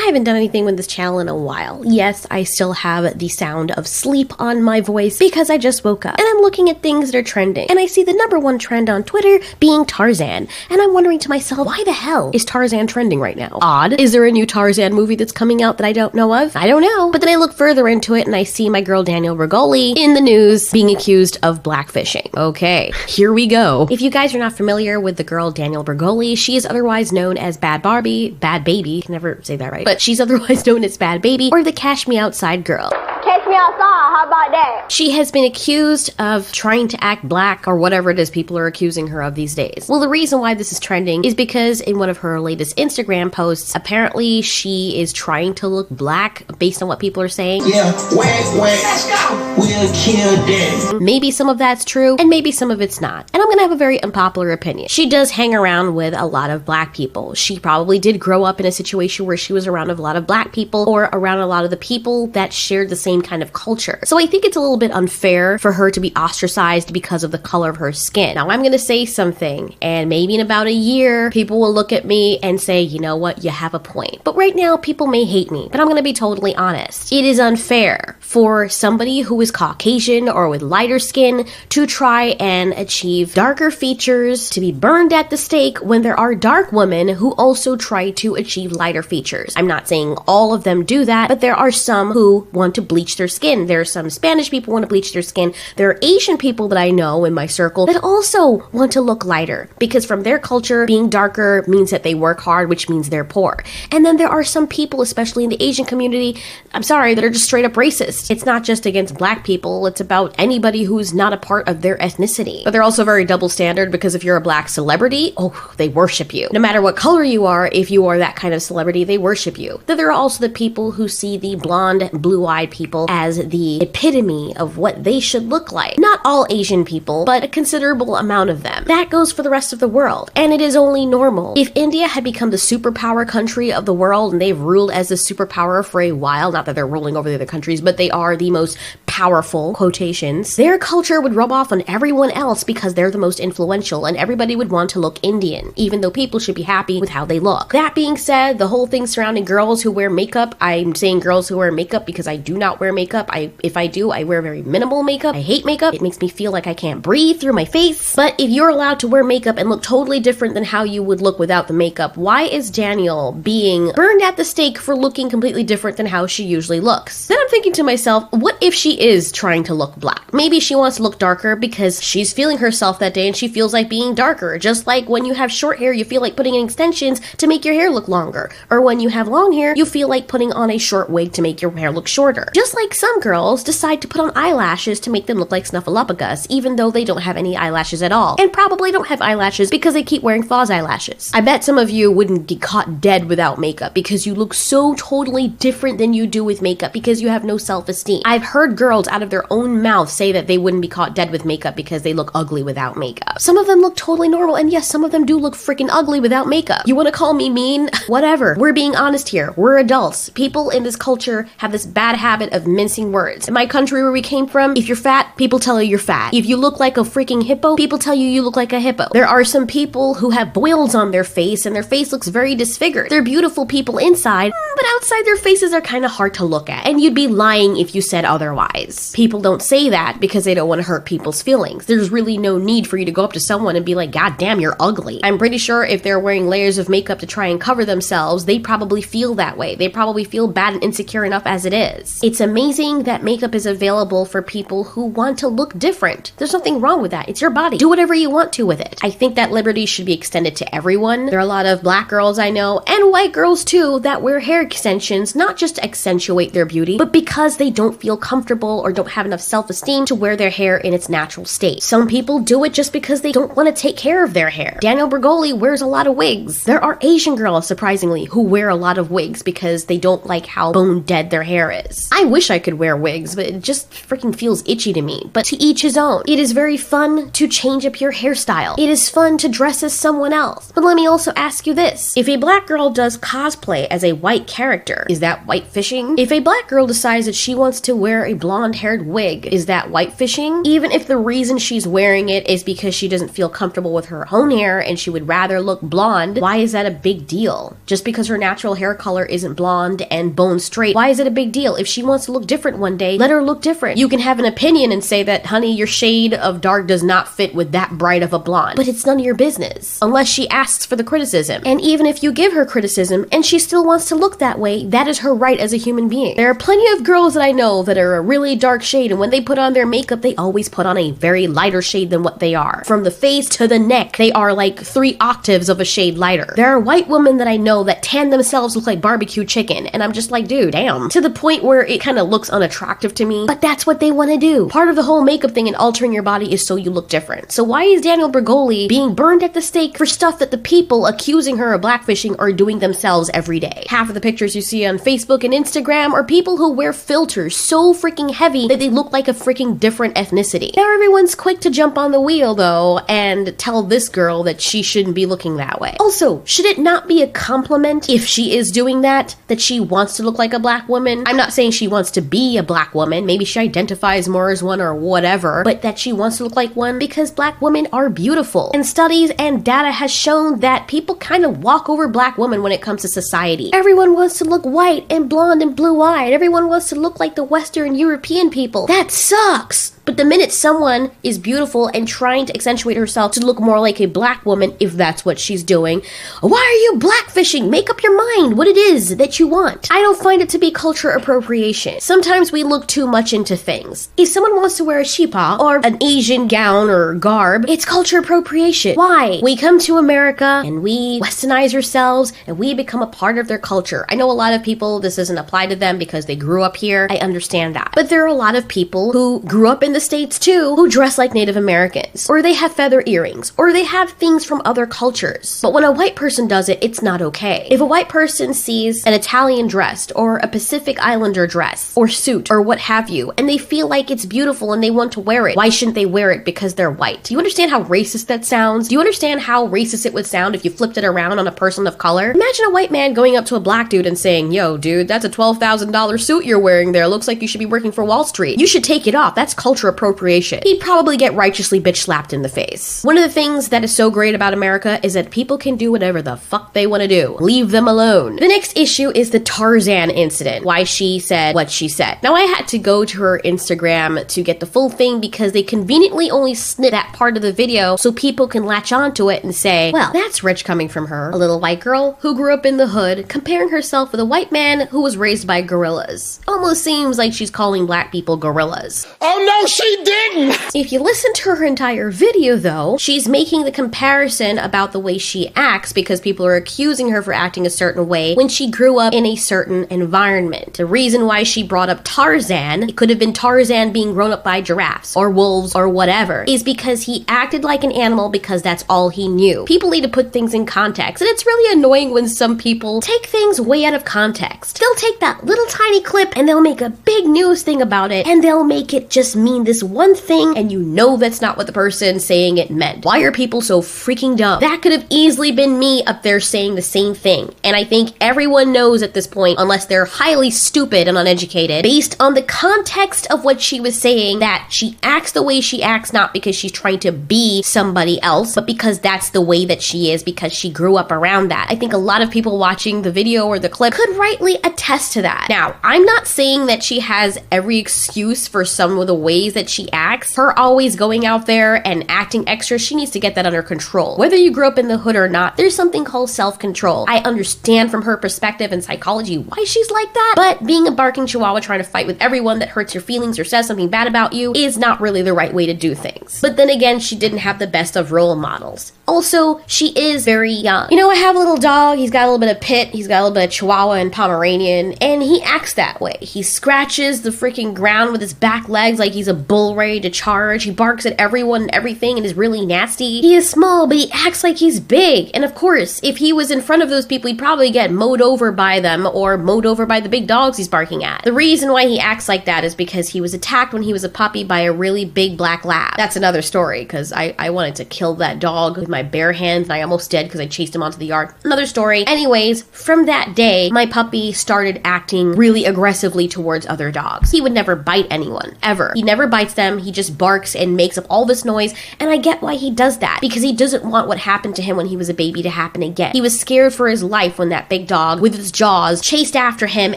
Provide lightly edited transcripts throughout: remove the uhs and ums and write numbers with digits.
haven't done anything with this channel in a while. Yes, I still have the sound of sleep on my voice because I just woke up and I'm looking at things that are trending, and I see the #1 trend on Twitter being Tarzan, and I'm wondering to myself, why the hell is Tarzan trending right now? Odd. Is there a new Tarzan movie that's coming out that I don't know of? I don't know. But then I look further into it and I see my girl Danielle Bregoli in the news being accused of blackfishing. Okay, here we go. If you guys are not familiar with the girl Danielle Bregoli, she is otherwise known as Bad Barbie, Bad Baby, can never say that right, but she's otherwise known as Bad Baby, or the Cash Me Outside girl. Catch me outside, how about that? She has been accused of trying to act black, or whatever it is people are accusing her of these days. Well, the reason why this is trending is because in one of her latest Instagram posts, apparently she is trying to look black based on what people are saying. Yeah, wait, let's go. We'll kill them. Maybe some of that's true, and maybe some of it's not. And I'm gonna have a very unpopular opinion. She does hang around with a lot of black people. She probably did grow up in a situation where she was around a lot of black people, or around a lot of the people that shared the same kind of culture. So I think it's a little bit unfair for her to be ostracized because of the color of her skin. Now I'm gonna say something, and maybe in about a year, people will look at me and say, you know what, you have a point. But right now, people may hate me, but I'm gonna be totally honest. It is unfair for somebody who is Caucasian or with lighter skin to try and achieve darker features, to be burned at the stake, when there are dark women who also try to achieve lighter features. I'm not saying all of them do that, but there are some who want to bleach their skin. There are some Spanish people who want to bleach their skin. There are Asian people that I know in my circle that also want to look lighter, because from their culture, being darker means that they work hard, which means they're poor. And then there are some people, especially in the Asian community, I'm sorry, that are just straight up racist. It's not just against black people, it's about anybody who's not a part of their ethnicity. But they're also very double standard, because if you're a black celebrity, oh, they worship you. No matter what color you are, if you are that kind of celebrity, they worship you. Then there are also the people who see the blonde, blue-eyed people as the epitome of what they should look like. Not all Asian people, but a considerable amount of them. That goes for the rest of the world, and it is only normal. If India had become the superpower country of the world, and they've ruled as the superpower for a while, not that they're ruling over the other countries, but they are the most powerful, quotations, their culture would rub off on everyone else because they're the most influential, and everybody would want to look Indian, even though people should be happy with how they look. That being said, the whole thing surrounding girls who wear makeup, I'm saying girls who wear makeup because I do not wear makeup. If I do, I wear very minimal makeup. I hate makeup. It makes me feel like I can't breathe through my face. But if you're allowed to wear makeup and look totally different than how you would look without the makeup, why is Danielle being burned at the stake for looking completely different than how she usually looks? Then I'm thinking to myself, what if she is trying to look black? Maybe she wants to look darker because she's feeling herself that day and she feels like being darker. Just like when you have short hair, you feel like putting in extensions to make your hair look longer. Or when you have long hair, you feel like putting on a short wig to make your hair look shorter. Just like some girls decide to put on eyelashes to make them look like Snuffleupagus, even though they don't have any eyelashes at all. And probably don't have eyelashes because they keep wearing false eyelashes. I bet some of you wouldn't get caught dead without makeup because you look so totally different than you do with makeup because you have no self-esteem. I've heard girls out of their own mouth say that they wouldn't be caught dead with makeup because they look ugly without makeup. Some of them look totally normal, and yes, some of them do look freaking ugly without makeup. You want to call me mean? Whatever. We're being honest here. We're adults. People in this culture have this bad habit of mincing words. In my country where we came from, if you're fat, people tell you you're fat. If you look like a freaking hippo, people tell you you look like a hippo. There are some people who have boils on their face and their face looks very disfigured. They're beautiful people inside, but outside their faces are kind of hard to look at, and you'd be lying if you said otherwise. People don't say that because they don't want to hurt people's feelings. There's really no need for you to go up to someone and be like, God damn, you're ugly. I'm pretty sure if they're wearing layers of makeup to try and cover themselves, they probably feel that way. They probably feel bad and insecure enough as it is. It's amazing that makeup is available for people who want to look different. There's nothing wrong with that. It's your body. Do whatever you want to with it. I think that liberty should be extended to everyone. There are a lot of black girls I know, and white girls too, that wear hair extensions, not just to accentuate their beauty, but because they don't feel comfortable or don't have enough self-esteem to wear their hair in its natural state. Some people do it just because they don't want to take care of their hair. Danielle Bregoli wears a lot of wigs. There are Asian girls, surprisingly, who wear a lot of wigs because they don't like how bone dead their hair is. I wish I could wear wigs, but it just freaking feels itchy to me. But to each his own. It is very fun to change up your hairstyle. It is fun to dress as someone else. But let me also ask you this. If a black girl does cosplay as a white character, is that white fishing? If a black girl decides that she wants to wear wear a blonde-haired wig. Is that whitefishing? Even if the reason she's wearing it is because she doesn't feel comfortable with her own hair and she would rather look blonde, why is that a big deal? Just because her natural hair color isn't blonde and bone straight, why is it a big deal? If she wants to look different one day, let her look different. You can have an opinion and say that, honey, your shade of dark does not fit with that bright of a blonde, but it's none of your business unless she asks for the criticism. And even if you give her criticism and she still wants to look that way, that is her right as a human being. There are plenty of girls that I know that are a really dark shade, and when they put on their makeup, they always put on a very lighter shade than what they are. From the face to the neck, they are like 3 octaves of a shade lighter. There are white women that I know that tan themselves look like barbecue chicken, and I'm just like, dude, damn. To the point where it kind of looks unattractive to me, but that's what they want to do. Part of the whole makeup thing and altering your body is so you look different. So why is Danielle Bregoli being burned at the stake for stuff that the people accusing her of blackfishing are doing themselves every day? Half of the pictures you see on Facebook and Instagram are people who wear filters so freaking heavy that they look like a freaking different ethnicity. Now everyone's quick to jump on the wheel though and tell this girl that she shouldn't be looking that way. Also, should it not be a compliment if she is doing that she wants to look like a black woman? I'm not saying she wants to be a black woman, maybe she identifies more as one or whatever, but that she wants to look like one because black women are beautiful. And studies and data has shown that people kind of walk over black women when it comes to society. Everyone wants to look white and blonde and blue-eyed. Everyone wants to look like the Western European people. That sucks! But the minute someone is beautiful and trying to accentuate herself to look more like a black woman, if that's what she's doing, why are you blackfishing? Make up your mind what it is that you want. I don't find it to be culture appropriation. Sometimes we look too much into things. If someone wants to wear a chipa or an Asian gown or garb, it's culture appropriation. Why? We come to America and we westernize ourselves and we become a part of their culture. I know a lot of people, this doesn't apply to them because they grew up here. I understand that. But there are a lot of people who grew up in the States too, who dress like Native Americans, or they have feather earrings, or they have things from other cultures. But when a white person does it, it's not okay. If a white person sees an Italian dress, or a Pacific Islander dress, or suit, or what have you, and they feel like it's beautiful and they want to wear it, why shouldn't they wear it because they're white? Do you understand how racist that sounds? Do you understand how racist it would sound if you flipped it around on a person of color? Imagine a white man going up to a black dude and saying, yo, dude, that's a $12,000 suit you're wearing there. Looks like you should be working for Wall Street. You should take it off. That's culture appropriation. He'd probably get righteously bitch slapped in the face. One of the things that is so great about America is that people can do whatever the fuck they want to do. Leave them alone. The next issue is the Tarzan incident. Why she said what she said. Now I had to go to her Instagram to get the full thing because they conveniently only snip that part of the video so people can latch onto it and say, well, that's rich coming from her. A little white girl who grew up in the hood comparing herself with a white man who was raised by gorillas. Almost seems like she's calling black people gorillas. Oh no, she didn't! If you listen to her entire video though, she's making the comparison about the way she acts because people are accusing her for acting a certain way when she grew up in a certain environment. The reason why she brought up Tarzan, it could have been Tarzan being grown up by giraffes or wolves or whatever, is because he acted like an animal because that's all he knew. People need to put things in context, and it's really annoying when some people take things way out of context. They'll take that little tiny clip and they'll make a big news thing about it, and they'll make it just mean this one thing, and you know that's not what the person saying it meant. Why are people so freaking dumb? That could have easily been me up there saying the same thing, and I think everyone knows at this point, unless they're highly stupid and uneducated, based on the context of what she was saying, that she acts the way she acts not because she's trying to be somebody else, but because that's the way that she is because she grew up around that. I think a lot of people watching the video or the clip could rightly attest to that. Now, I'm not saying that she has every excuse for some of the ways that she acts. Her always going out there and acting extra, she needs to get that under control. Whether you grew up in the hood or not, there's something called self-control. I understand from her perspective and psychology why she's like that, but being a barking chihuahua trying to fight with everyone that hurts your feelings or says something bad about you is not really the right way to do things. But then again, she didn't have the best of role models. Also, she is very young. You know, I have a little dog, he's got a little bit of pit, he's got a little bit of Chihuahua and Pomeranian, and he acts that way. He scratches the freaking ground with his back legs like he's a bull ready to charge. He barks at everyone and everything and is really nasty. He is small, but he acts like he's big. And of course, if he was in front of those people, he'd probably get mowed over by them or mowed over by the big dogs he's barking at. The reason why he acts like that is because he was attacked when he was a puppy by a really big black lab. That's another story, because I wanted to kill that dog with my bare hands and I almost did because I chased him onto the yard. Another story. Anyways, from that day, my puppy started acting really aggressively towards other dogs. He would never bite anyone, ever. He never bites them. He just barks and makes up all this noise, and I get why he does that, because he doesn't want what happened to him when he was a baby to happen again. He was scared for his life when that big dog with its jaws chased after him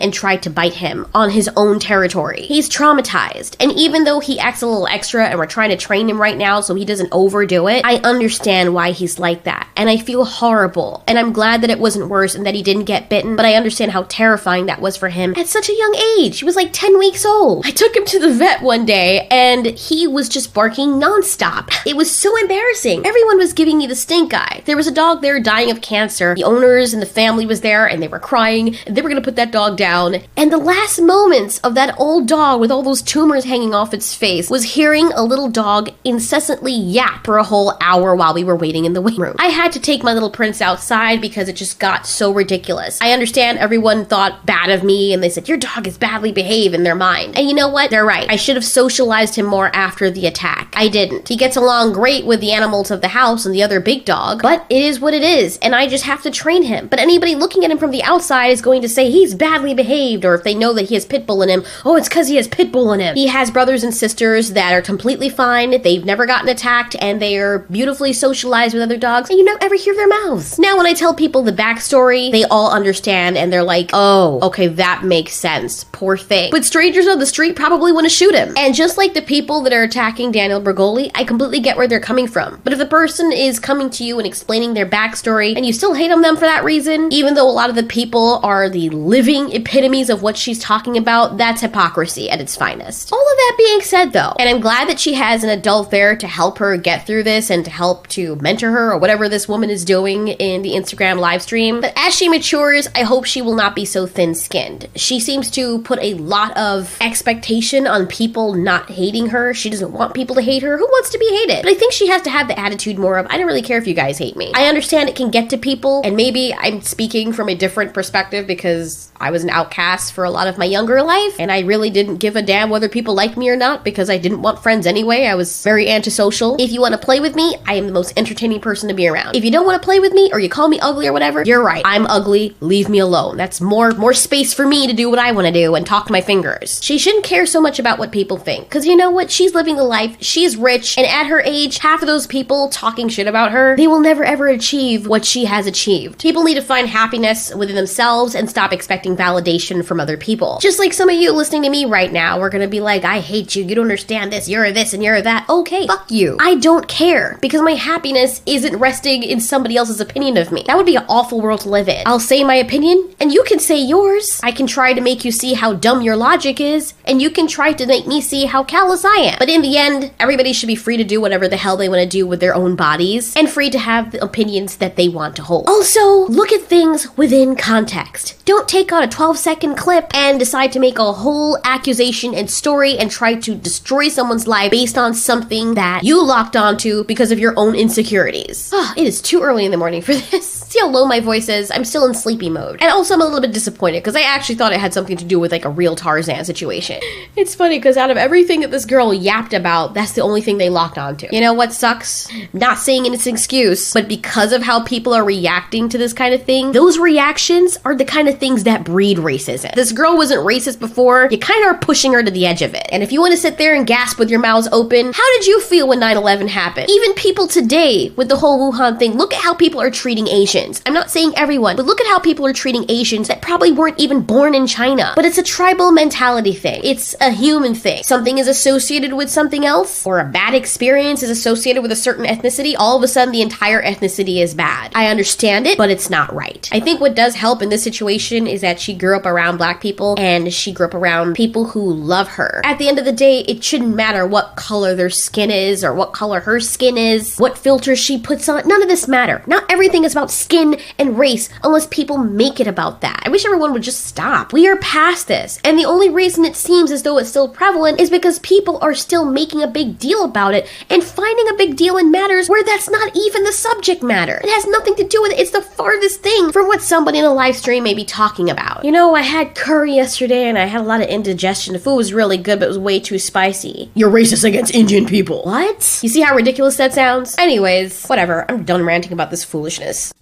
and tried to bite him on his own territory. He's traumatized, and even though he acts a little extra and we're trying to train him right now so he doesn't overdo it, I understand why he's like that, and I feel horrible, and I'm glad that it wasn't worse and that he didn't get bitten, but I understand how terrifying that was for him at such a young age. He was like 10 weeks old. I took him to the vet one day and he was just barking nonstop. It was so embarrassing. Everyone was giving me the stink eye. There was a dog there dying of cancer. The owners and the family was there and they were crying and they were gonna put that dog down. And the last moments of that old dog with all those tumors hanging off its face was hearing a little dog incessantly yap for a whole hour while we were waiting in the waiting room. I had to take my little prince outside because it just got so ridiculous. I understand everyone thought bad of me and they said, your dog is badly behaved in their mind. And you know what? They're right. I should have socialized him more after the attack. I didn't. He gets along great with the animals of the house and the other big dog, but it is what it is, and I just have to train him. But anybody looking at him from the outside is going to say he's badly behaved, or if they know that he has pit bull in him, oh, it's because he has pit bull in him. He has brothers and sisters that are completely fine. They've never gotten attacked, and they are beautifully socialized with other dogs, and you never ever hear their mouths. Now, when I tell people the backstory, they all understand, and they're like, oh, okay, that makes sense. Poor thing. But strangers on the street probably want to shoot him. And just like the people that are attacking Danielle Bregoli, I completely get where they're coming from. But if the person is coming to you and explaining their backstory, and you still hate on them for that reason, even though a lot of the people are the living epitomes of what she's talking about, that's hypocrisy at its finest. All of that being said, though, and I'm glad that she has an adult there to help her get through this and to help to mentor her or whatever this woman is doing in the Instagram live stream. But as she matures, I hope she will not be so thin-skinned. She seems to put a lot of expectation on people not hating her. She doesn't want people to hate her. Who wants to be hated? But I think she has to have the attitude more of, I don't really care if you guys hate me. I understand it can get to people, and maybe I'm speaking from a different perspective because I was an outcast for a lot of my younger life, and I really didn't give a damn whether people liked me or not because I didn't want friends anyway. I was very antisocial. If you want to play with me, I am the most entertaining person to be around. If you don't want to play with me or you call me ugly or whatever, you're right. I'm ugly. Leave me alone. That's more space for me to do what I want to do and talk to my fingers. She shouldn't care so much about what people think, because you know what? She's living the life. She's rich, and at her age, half of those people talking shit about her, they will never ever achieve what she has achieved. People need to find happiness within themselves and stop expecting validation from other people. Just like some of you listening to me right now, we're gonna be like, I hate you, you don't understand this, you're this and you're that. Okay, fuck you. I don't care, because my happiness isn't resting in somebody else's opinion of me. That would be an awful world to live in. I'll say my opinion, and you can say yours. I can try to make you see how dumb your logic is, and you can try to make me see how callous I am. But in the end, everybody should be free to do whatever the hell they want to do with their own bodies, and free to have the opinions that they want to hold. Also, look at things within context. Don't take on a 12-second clip and decide to make a whole accusation and story and try to destroy someone's life based on something that you locked onto because of your own insecurities. Oh, it is too early in the morning for this. See how low my voice is? I'm still in sleepy mode. And also I'm a little bit disappointed because I actually thought it had something to do with like a real Tarzan situation. It's funny because out of everything that this girl yapped about, that's the only thing they locked onto. You know what sucks? Not saying it's an excuse, but because of how people are reacting to this kind of thing, those reactions are the kind of things that breed racism. This girl wasn't racist before, you kind of are pushing her to the edge of it. And if you want to sit there and gasp with your mouths open, how did you feel when 9/11 happened? Even people today with the whole Wuhan thing, look at how people are treating Asians. I'm not saying everyone, but look at how people are treating Asians that probably weren't even born in China. But it's a tribal mentality thing. It's a human thing. Something is associated with something else, or a bad experience is associated with a certain ethnicity, all of a sudden the entire ethnicity is bad. I understand it, but it's not right. I think what does help in this situation is that she grew up around black people and she grew up around people who love her. At the end of the day, it shouldn't matter what color their skin is or what color her skin is, what filter she puts on. None of this matter. Not everything is about skin and race unless people make it about that. I wish everyone would just stop. We are past this, and the only reason it seems as though it's still prevalent is because people are still making a big deal about it and finding a big deal in matters where that's not even the subject matter. It has nothing to do with it. It's the farthest thing from what somebody in a live stream may be talking about. You know, I had curry yesterday and I had a lot of indigestion. The food was really good, but it was way too spicy. You're racist against Indian people. What? You see how ridiculous that sounds? Anyways, whatever. I'm done ranting about this foolishness.